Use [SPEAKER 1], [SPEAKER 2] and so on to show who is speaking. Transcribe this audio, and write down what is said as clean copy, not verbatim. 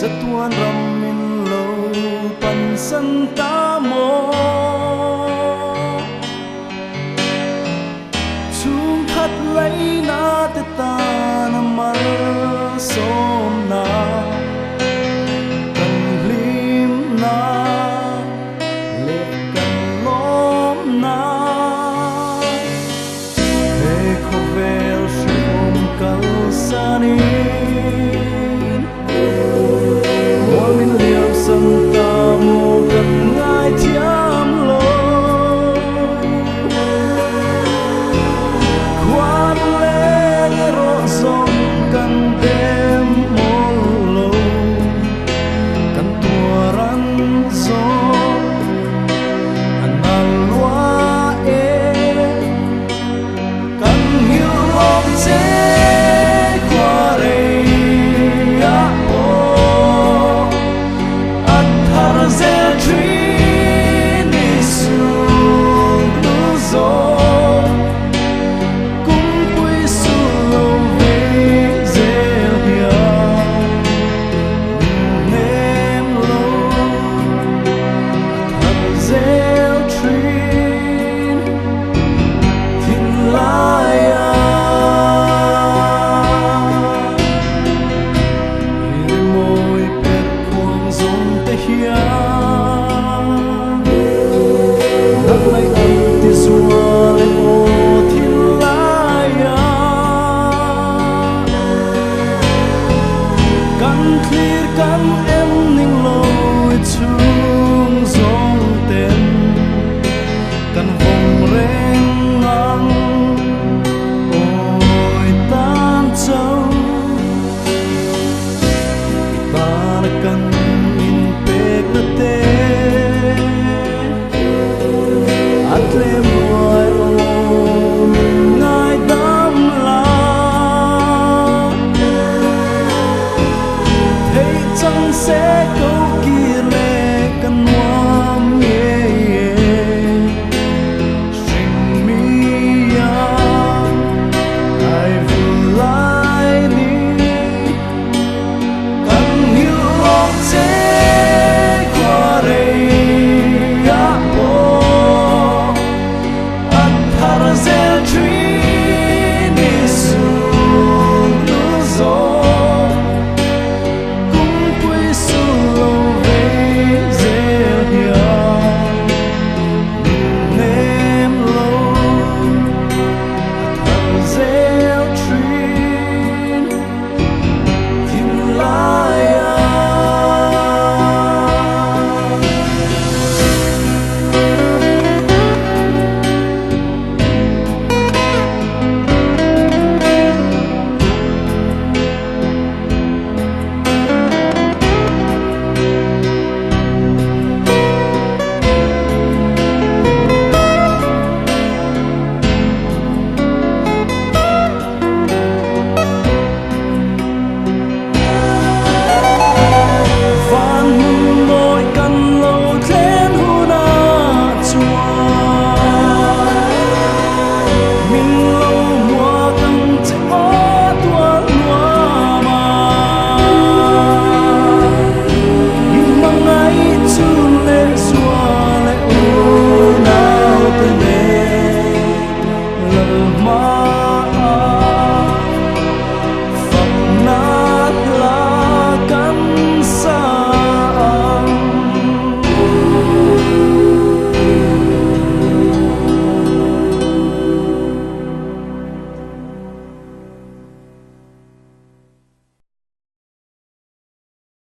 [SPEAKER 1] tuan ram min lo pan san ta mo chung khat lấy na te ta na mal som na kan lim na le kan lom na he kho vel shom kal sani sân ta mô gần ngài thiam lô khoan lên rõ rộng cần đêm mô lô cần tua rắn gió anh ăn loa ê cần hiểu lòng dễ qua đây kan em ning loi chung zong ten kan vong reng ngang oi tan châu ta kan in pek na te atlem loi o min ngai dam la chẳng sẽ câu kia